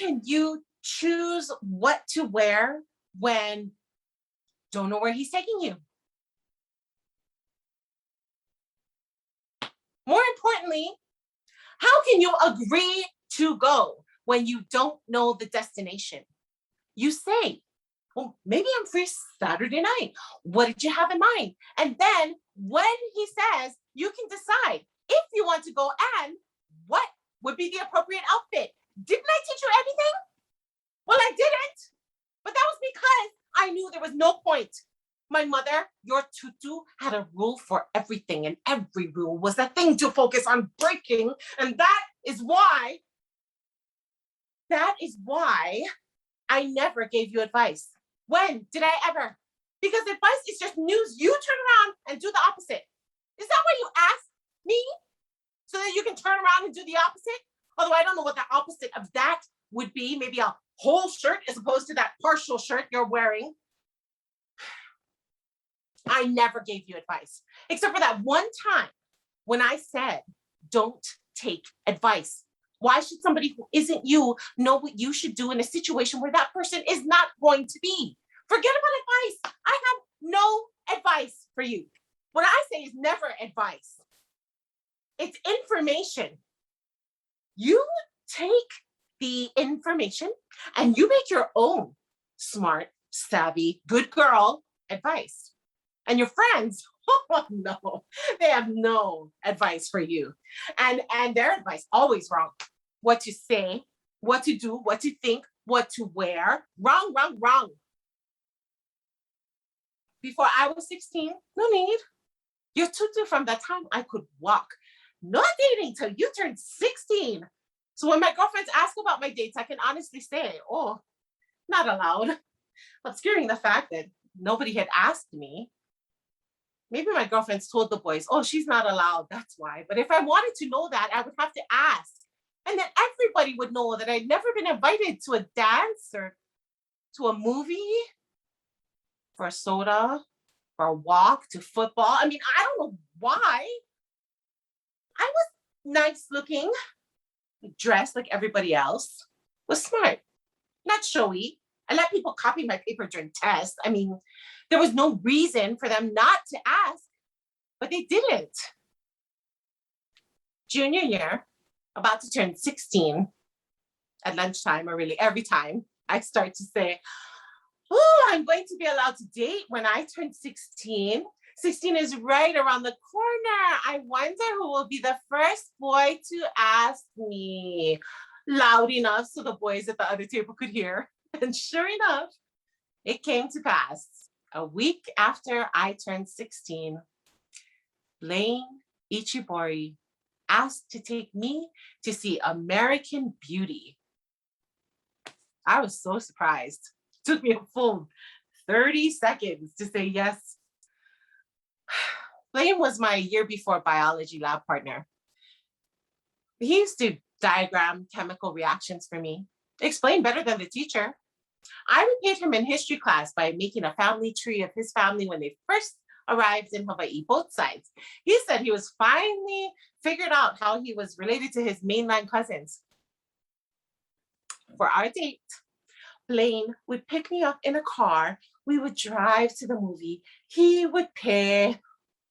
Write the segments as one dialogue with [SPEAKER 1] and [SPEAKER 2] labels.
[SPEAKER 1] can you choose what to wear when don't know where he's taking you? More importantly, how can you agree to go when you don't know the destination? You say, well, maybe I'm free Saturday night. What did you have in mind? And then when he says, you can decide if you want to go and what would be the appropriate outfit. Didn't I teach you everything? Well, I didn't, but that was because I knew there was no point. My mother, your tutu, had a rule for everything, and every rule was a thing to focus on breaking. And that is why I never gave you advice. When did I ever? Because advice is just news. You turn around and do the opposite. Is that why you asked me? So that you can turn around and do the opposite? Although I don't know what the opposite of that would be. Maybe a whole shirt as opposed to that partial shirt you're wearing. I never gave you advice, except for that one time when I said, don't take advice. Why should somebody who isn't you know what you should do in a situation where that person is not going to be? Forget about advice. I have no advice for you. What I say is never advice. It's information. You take the information and you make your own smart, savvy, good girl advice. And your friends, oh no, they have no advice for you. And their advice always wrong. What to say, what to do, what to think, what to wear. Wrong, wrong, wrong. Before I was 16, no need. Your tutu from that time I could walk. Not dating till you turned 16. So when my girlfriends ask about my dates, I can honestly say, oh, not allowed. Obscuring the fact that nobody had asked me. Maybe my girlfriends told the boys, oh, she's not allowed, that's why. But if I wanted to know that, I would have to ask. And then everybody would know that I'd never been invited to a dance or to a movie, for a soda, for a walk, to football. I mean, I don't know why. I was nice looking, dressed like everybody else, was smart, not showy. I let people copy my paper during tests. I mean, there was no reason for them not to ask, but they didn't. Junior year, about to turn 16, at lunchtime, or really every time, I start to say, oh, I'm going to be allowed to date when I turn 16. 16 is right around the corner. I wonder who will be the first boy to ask me. Loud enough so the boys at the other table could hear. And sure enough, it came to pass. A week after I turned 16, Blaine Ichibori asked to take me to see American Beauty. I was so surprised. It took me a full 30 seconds to say yes. Blaine was my year before biology lab partner. He used to diagram chemical reactions for me, explain better than the teacher. I repaid him in history class by making a family tree of his family when they first arrived in Hawaii, both sides. He said he was finally figured out how he was related to his mainland cousins. For our date, Blaine would pick me up in a car. We would drive to the movie. He would pay.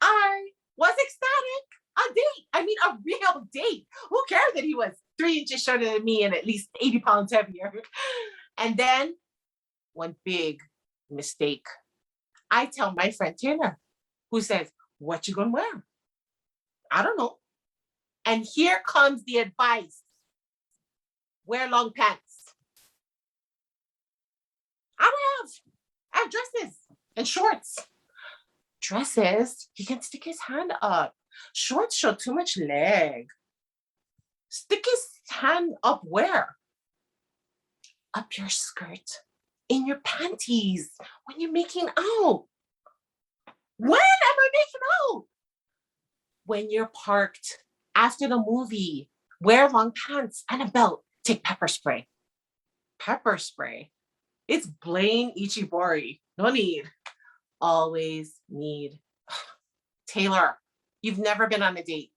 [SPEAKER 1] I was ecstatic. A date. I mean, a real date. Who cared that he was 3 inches shorter than me and at least 80 pounds heavier? And then one big mistake. I tell my friend Taylor, who says, what you gonna wear? I don't know. And here comes the advice. Wear long pants. I have dresses and shorts. Dresses, he can stick his hand up. Shorts show too much leg. Stick his hand up where? Up your skirt, in your panties, when you're making out. When am I making out? When you're parked after the movie, wear long pants and a belt. Take pepper spray. Pepper spray. It's Blaine Ichibori. No need. Always need. Taylor, you've never been on a date.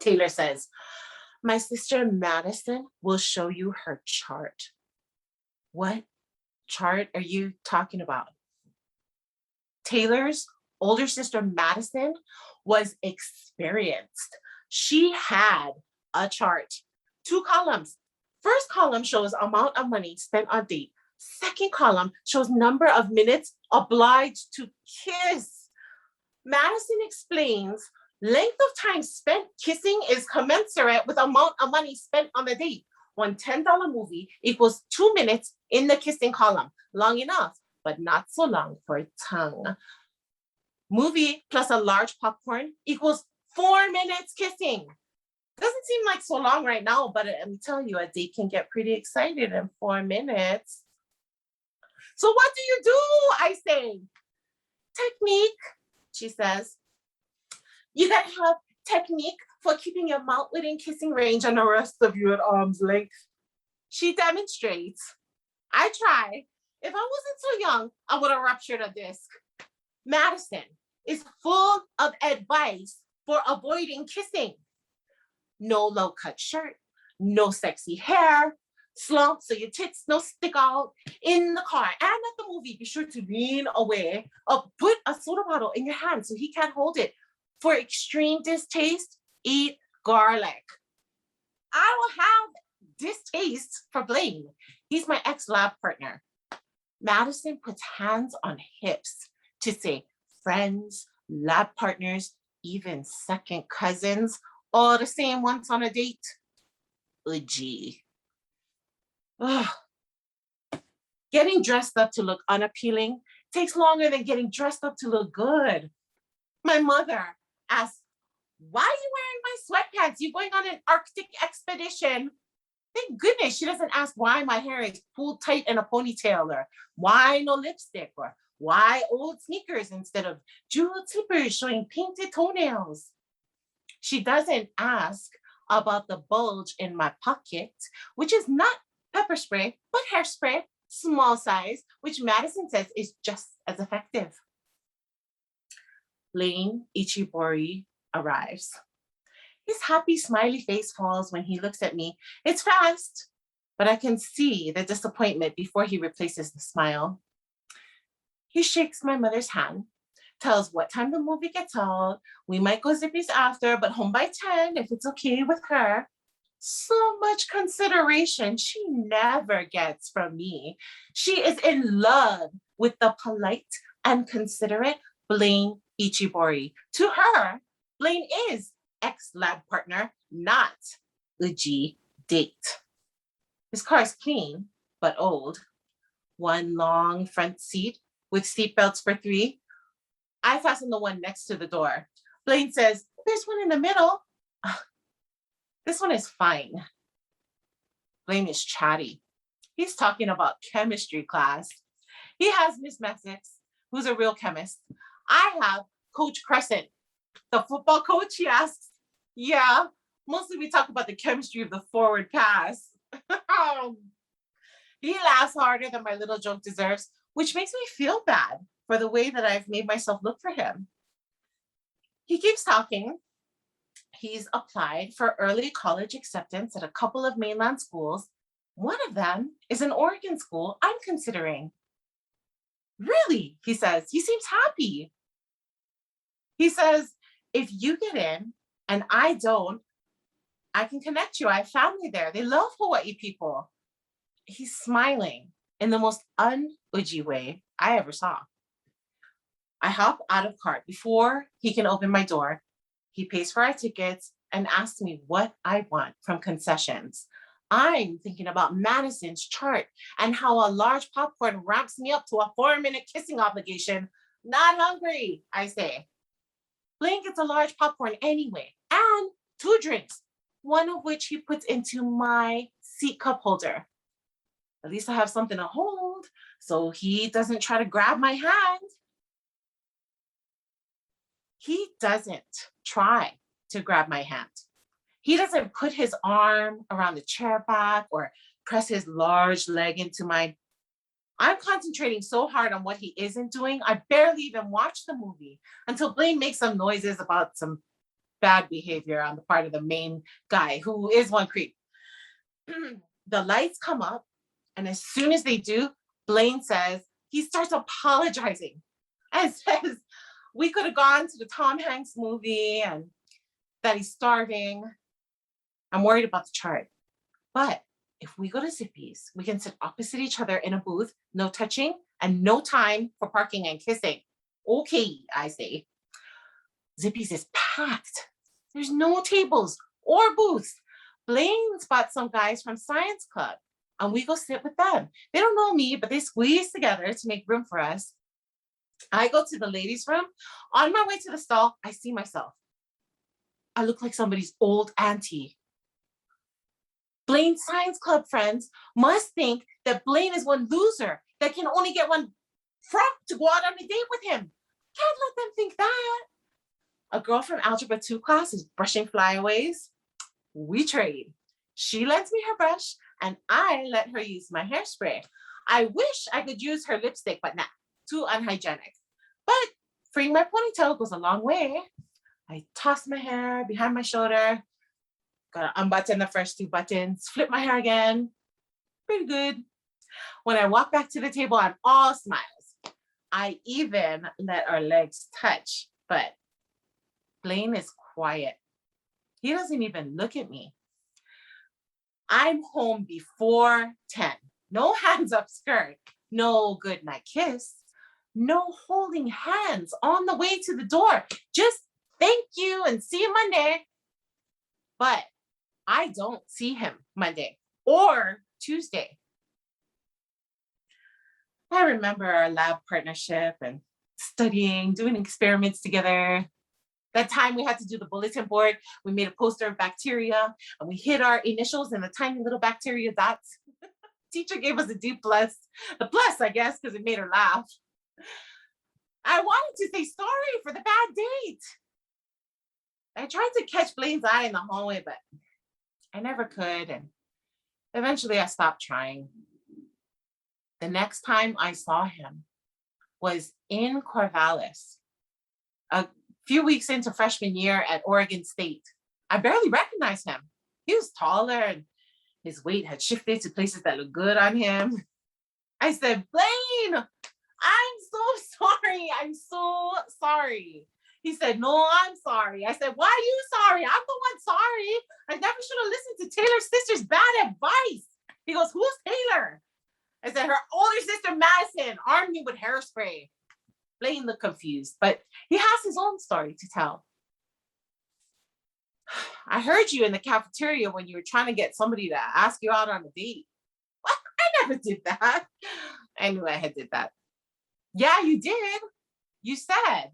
[SPEAKER 1] Taylor says, My sister Madison will show you her chart. What chart are you talking about? Taylor's older sister Madison was experienced. She had a chart, 2 columns. First column shows amount of money spent on date. Second column shows number of minutes obliged to kiss. Madison explains length of time spent kissing is commensurate with amount of money spent on the date. One $10 movie equals 2 minutes in the kissing column. Long enough, but not so long for a tongue. Movie plus a large popcorn equals 4 minutes kissing. Doesn't seem like so long right now, but I'm telling you, a date can get pretty excited in 4 minutes. So what do you do? I say. Technique, she says. You gotta have technique for keeping your mouth within kissing range and the rest of you at arm's length. She demonstrates. I try. If I wasn't so young, I would have ruptured a disc. Madison is full of advice for avoiding kissing. No low-cut shirt, no sexy hair, slump so your tits don't stick out. In the car and at the movie, be sure to lean away or put a soda bottle in your hand so he can't hold it. For extreme distaste, eat garlic. I will have distaste for Blaine. He's my ex-lab partner. Madison puts hands on hips to say friends, lab partners, even second cousins, all the same once on a date. Gee. Getting dressed up to look unappealing takes longer than getting dressed up to look good. My mother asks, why are you wearing my sweatpants? You going on an Arctic expedition? Thank goodness she doesn't ask why my hair is pulled tight in a ponytail, or why no lipstick, or why old sneakers instead of jeweled slippers showing painted toenails. She doesn't ask about the bulge in my pocket, which is not pepper spray, but hairspray, small size, which Madison says is just as effective. Blaine Ichibori arrives. His happy smiley face falls when he looks at me. It's fast, but I can see the disappointment before he replaces the smile. He shakes my mother's hand, tells what time the movie gets out. We might go zippies after, but home by 10 if it's okay with her. So much consideration she never gets from me. She is in love with the polite and considerate Blaine Ichibori. To her, Blaine is ex-lab partner, not a G date. His car is clean, but old. One long front seat with seatbelts for 3. I fasten the one next to the door. Blaine says, there's one in the middle. This one is fine. Blaine is chatty. He's talking about chemistry class. He has Miss Messix, who's a real chemist. I have Coach Crescent, the football coach. He asks, yeah, mostly we talk about the chemistry of the forward pass. He laughs harder than my little joke deserves, which makes me feel bad for the way that I've made myself look for him. He keeps talking. He's applied for early college acceptance at a couple of mainland schools. One of them is an Oregon school I'm considering. Really, he says, he seems happy. He says, if you get in and I don't, I can connect you. I have family there. They love Hawaii people. He's smiling in the most un-Uji way I ever saw. I hop out of cart before he can open my door. He pays for our tickets and asks me what I want from concessions. I'm thinking about Madison's chart and how a large popcorn ramps me up to a 4-minute kissing obligation. Not hungry, I say. Blaine gets a large popcorn anyway, and 2 drinks, one of which he puts into my seat cup holder. At least I have something to hold, so he doesn't try to grab my hand. He doesn't try to grab my hand. He doesn't put his arm around the chair back or press his large leg into mine. I'm concentrating so hard on what he isn't doing, I barely even watch the movie until Blaine makes some noises about some bad behavior on the part of the main guy, who is one creep. The lights come up, and as soon as they do, Blaine says, he starts apologizing and says, we could have gone to the Tom Hanks movie and that he's starving. I'm worried about the chart. But if we go to Zippy's, we can sit opposite each other in a booth, no touching, and no time for parking and kissing. Okay, I say. Zippy's is packed. There's no tables or booths. Blaine spots some guys from science club, and we go sit with them. They don't know me, but they squeeze together to make room for us. I go to the ladies' room. On my way to the stall, I see myself. I look like somebody's old auntie. Blaine's science club friends must think that Blaine is one loser that can only get one frump to go out on a date with him. Can't let them think that. A girl from Algebra 2 class is brushing flyaways. We trade. She lends me her brush, and I let her use my hairspray. I wish I could use her lipstick, but nah, too unhygienic. But freeing my ponytail goes a long way. I toss my hair behind my shoulder, gotta unbutton the first 2 buttons, flip my hair again. Pretty good. When I walk back to the table, I'm all smiles. I even let our legs touch, but Blaine is quiet. He doesn't even look at me. I'm home before 10. No hands up skirt, no goodnight kiss, no holding hands on the way to the door. Just thank you and see you Monday. But I don't see him Monday or Tuesday. I remember our lab partnership and studying, doing experiments together. That time we had to do the bulletin board. We made a poster of bacteria and we hid our initials in the tiny little bacteria dots. Teacher gave us a D+. The plus, I guess, because it made her laugh. I wanted to say sorry for the bad date. I tried to catch Blaine's eye in the hallway, but I never could. And eventually I stopped trying. The next time I saw him was in Corvallis, a few weeks into freshman year at Oregon State. I barely recognized him. He was taller and his weight had shifted to places that looked good on him. I said, Blaine, I'm so sorry. I'm so sorry. He said, no, I'm sorry. I said, why are you sorry? I'm the one sorry. I never should have listened to Taylor's sister's bad advice. He goes, who's Taylor? I said, her older sister, Madison, armed me with hairspray. Blaine looked confused, but he has his own story to tell. I heard you in the cafeteria when you were trying to get somebody to ask you out on a date. What? I never did that. I knew I had did that. Yeah, you did. You said,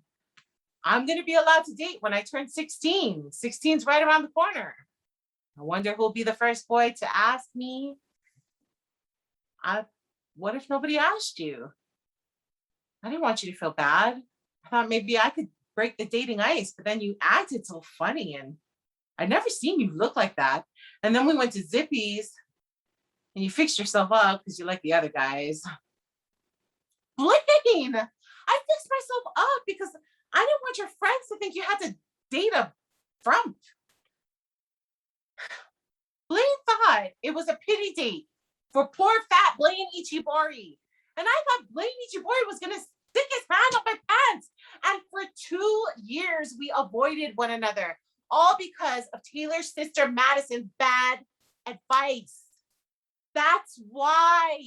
[SPEAKER 1] I'm going to be allowed to date when I turn 16. 16's right around the corner. I wonder who'll be the first boy to ask me. What if nobody asked you? I didn't want you to feel bad. I thought maybe I could break the dating ice, but then you acted so funny and I'd never seen you look like that. And then we went to Zippy's and you fixed yourself up because you like the other guys. Blaine, I fixed myself up because I didn't want your friends to think you had to date a frump. Blaine thought it was a pity date for poor fat Blaine Ichibori. And I thought Blaine Ichibori was going to stick his hand up my pants. And for 2 years, we avoided one another, all because of Taylor's sister Madison's bad advice. That's why.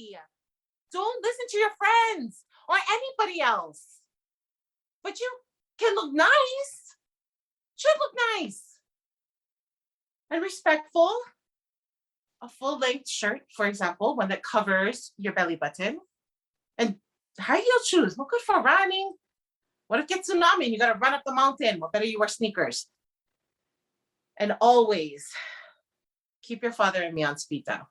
[SPEAKER 1] Don't listen to your friends or anybody else. But you can look nice. Should look nice. And respectful. A full-length shirt, for example, one that covers your belly button. And high-heel shoes, well, good for running. What if it's tsunami and you got to run up the mountain? What better you wear sneakers? And always keep your father and me on speed dial.